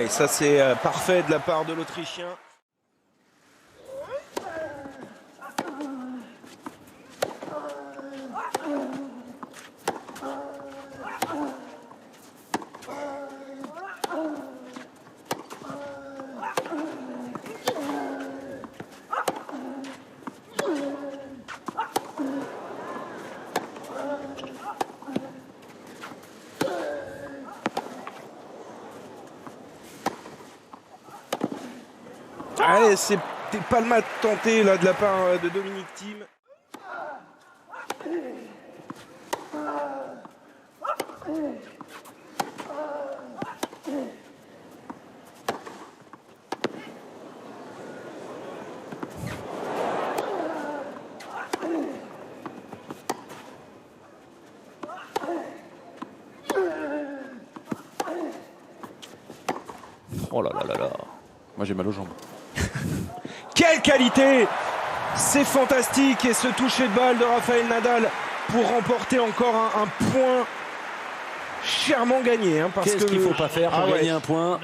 Ouais, ça c'est parfait de la part de l'Autrichien. Allez, c'était pas le mal tenté là de la part de Dominic Thiem. Oh là là là là. Moi j'ai mal aux jambes. Quelle qualité! C'est fantastique et ce toucher de balle de Rafael Nadal pour remporter encore un point chèrement gagné. Qu'est-ce qu'il ne faut pas faire pour gagner un point?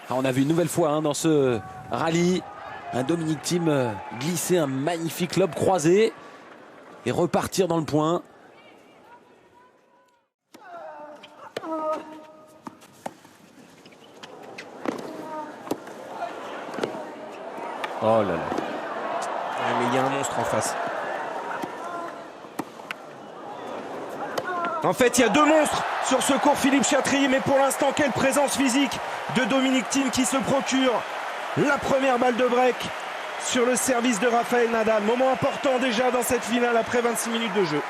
On a vu une nouvelle fois dans ce rallye un Dominic Thiem glisser un magnifique lob croisé et repartir dans le point. Oh là là. Ouais, mais il y a un monstre en face. En fait, il y a deux monstres sur ce court Philippe Chatrier, mais pour l'instant, quelle présence physique de Dominic Thiem qui se procure la première balle de break sur le service de Rafael Nadal. Moment important déjà dans cette finale après 26 minutes de jeu.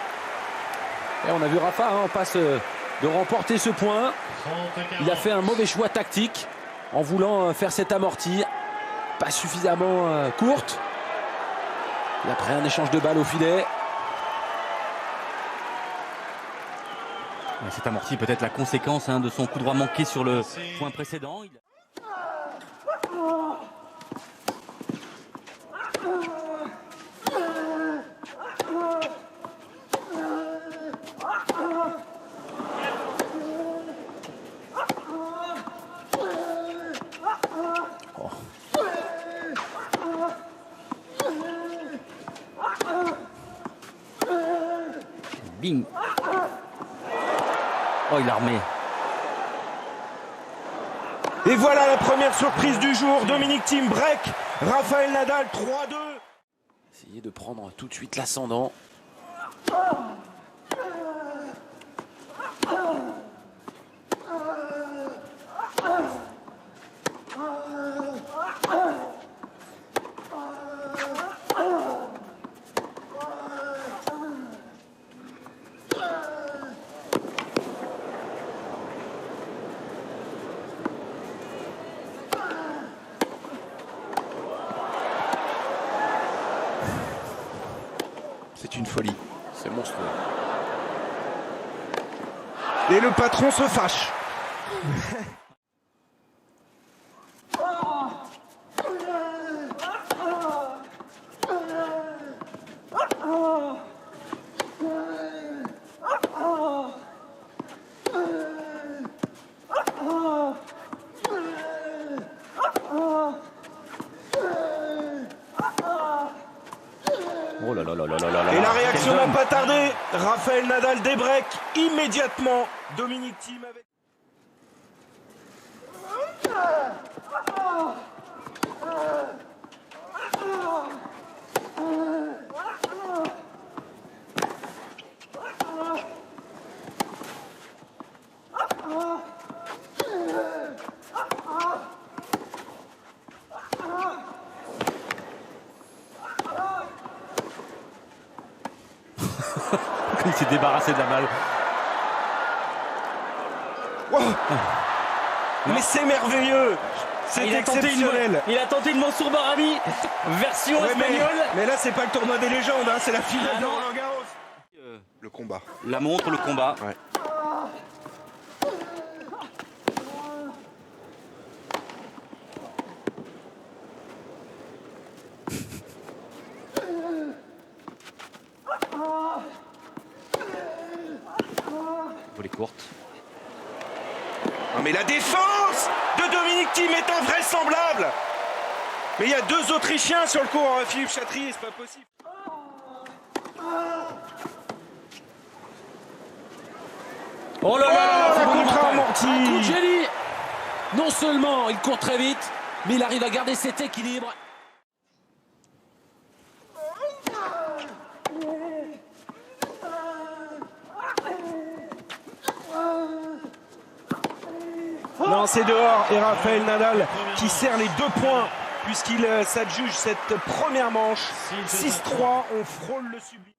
Et on a vu Rafa en passe de remporter ce point. Il a fait un mauvais choix tactique en voulant faire cette amortie. Pas suffisamment courte. Et après un échange de balles au filet. Cette amortie peut être la conséquence de son coup droit manqué sur le point précédent. Bing. Oh, il a remis. Et voilà la première surprise du jour. Dominic Thiem break. Rafael Nadal 3-2. Essayer de prendre tout de suite l'ascendant. C'est une folie. C'est monstrueux. Et le patron se fâche. Oh là là là là là là là. Et la réaction n'a pas tardé. Rafael Nadal débreak immédiatement. Dominic Thiem avec... Il s'est débarrassé de la balle. Wow. Mais c'est merveilleux. C'est exceptionnel. Il a tenté une Mansour Barami version espagnole. Mais là, c'est pas le tournoi des légendes, c'est la finale de Roland Garros. Le combat. La montre, le combat. Ouais. Volée courte. mais la défense de Dominic Thiem est invraisemblable. Mais il y a 2 Autrichiens sur le court, Philippe Chatrier, c'est pas possible. Oh là là, un contre amorti. Un coup de génie. Non seulement il court très vite, mais il arrive à garder cet équilibre. Non, c'est dehors et Rafael Nadal qui serre les 2 points puisqu'il s'adjuge cette première manche. 6-3, on frôle le sublime.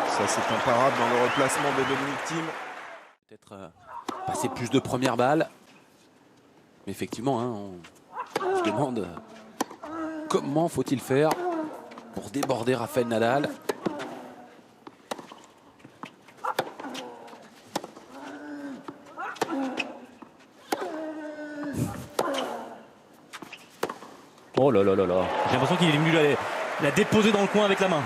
Ça c'est imparable dans le replacement de Dominic Thiem. Peut-être passer plus de premières balles. Mais effectivement, hein, on se demande comment faut-il faire pour déborder Rafael Nadal. Oh là là là là. J'ai l'impression qu'il est venu la déposer dans le coin avec la main.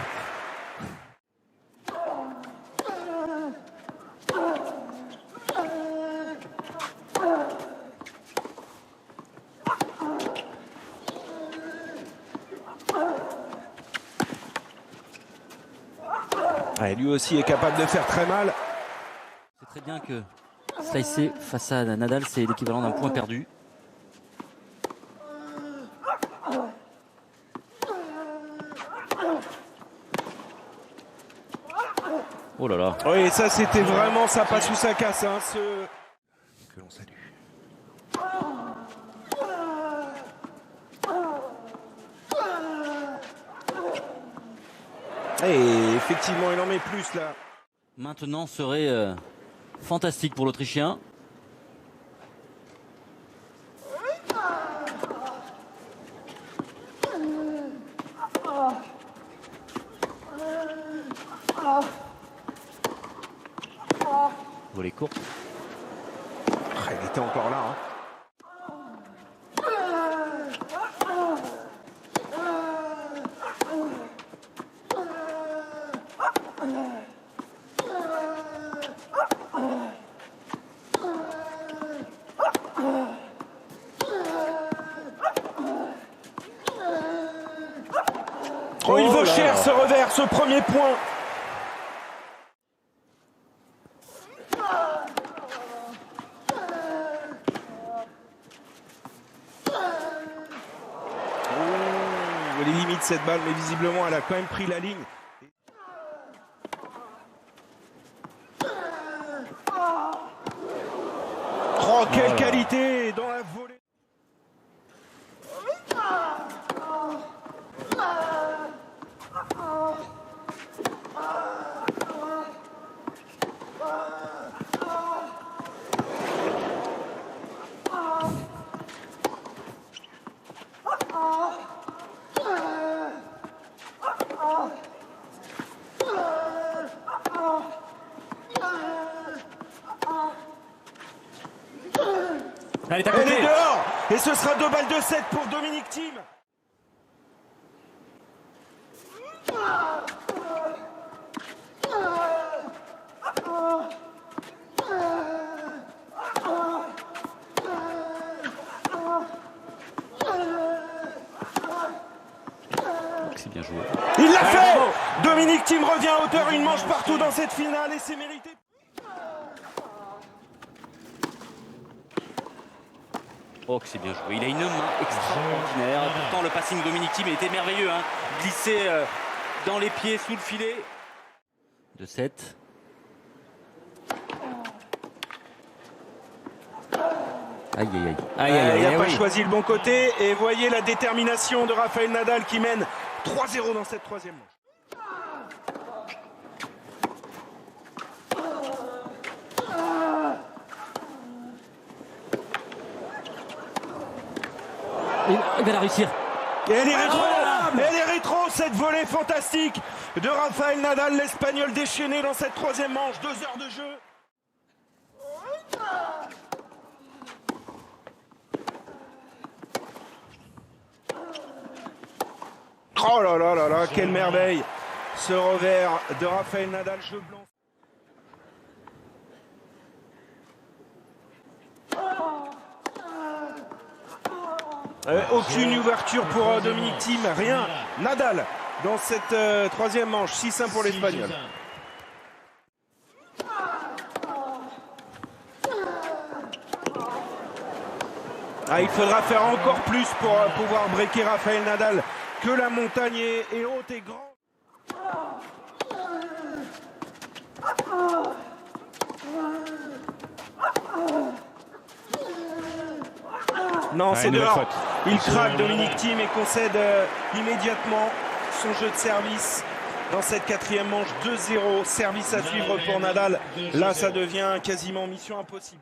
Ouais, lui aussi est capable de faire très mal. C'est très bien que slicer face à Nadal, c'est l'équivalent d'un point perdu. Oh là là. Oui, ça c'était vraiment ça passe ou ça casse, hein, ce que l'on salue. Et effectivement, il en met plus là. Maintenant serait fantastique pour l'Autrichien. Volée courte. Il était encore là. Hein. Oh, il vaut cher ce revers, ce premier point. Elle est limite cette balle, mais visiblement elle a quand même pris la ligne. Oh, quelle qualité dans la volée. Elle est à côté. Elle est dehors. Et ce sera 2 balles de 7 pour Dominic Thiem. C'est bien joué. Il l'a fait. Dominic Thiem revient à hauteur, une manche partout dans cette finale et c'est mérité. Oh que c'est bien joué. Il a une main extraordinaire. Pourtant le passing de Dominic Thiem était merveilleux. Hein. Glissé dans les pieds sous le filet. De 7. Aïe aïe aïe. Aïe aïe aïe. Il n'a pas oui. choisi le bon côté et voyez la détermination de Rafael Nadal qui mène 3-0 dans cette 3e manche. Il va la réussir. Et elle est rétro, elle est rétro, cette volée fantastique de Rafael Nadal, l'Espagnol déchaîné dans cette 3e manche, 2 heures de jeu. Oh là là là là, quelle merveille! Ce revers de Rafael Nadal, jeu blanc. Aucune ouverture pour Dominic Thiem, rien. Nadal dans cette troisième manche, 6-1 pour l'Espagnol. Il faudra faire encore plus pour pouvoir breaker Rafael Nadal, que la montagne est haute et grande. Non, c'est dehors. Il craque Dominic Thiem et concède immédiatement son jeu de service dans cette quatrième manche. 2-0, service à suivre pour Nadal. Là, ça devient quasiment mission impossible.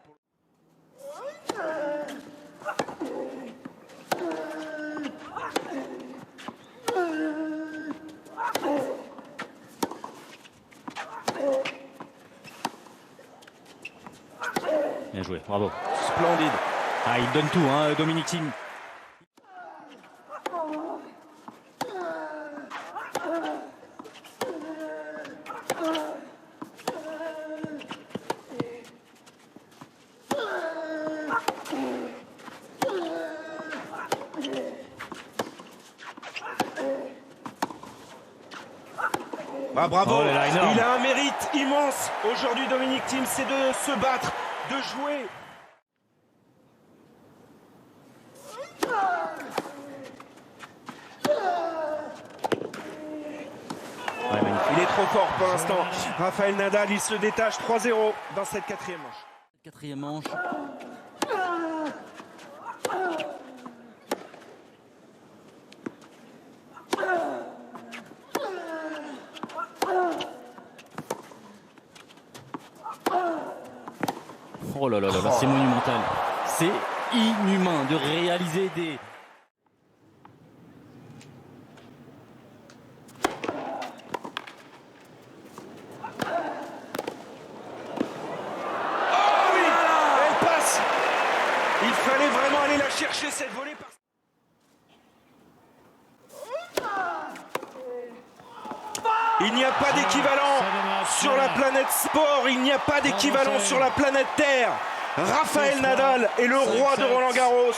Bien joué, bravo. Splendide. Il donne tout, hein, Dominic Thiem. Bravo, oh là, il a un mérite immense aujourd'hui Dominic Thiem, c'est de se battre, de jouer. Il est trop fort pour l'instant. Rafael Nadal, il se détache 3-0 dans cette quatrième manche. Quatrième manche. Oh là là là, là, c'est monumental. C'est inhumain de réaliser des... Il fallait vraiment aller la chercher cette volée. Il n'y a pas d'équivalent sur la planète sport, il n'y a pas d'équivalent sur la planète Terre. Rafael Nadal est le roi de Roland-Garros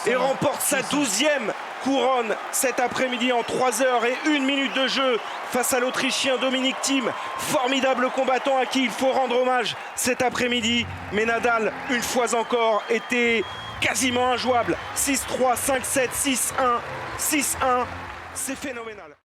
et remporte sa 12e couronne cet après-midi en 3 heures et 1 minute de jeu face à l'Autrichien Dominic Thiem. Formidable combattant à qui il faut rendre hommage cet après-midi. Mais Nadal, une fois encore, était quasiment injouable. 6-3, 5-7, 6-1, 6-1. C'est phénoménal.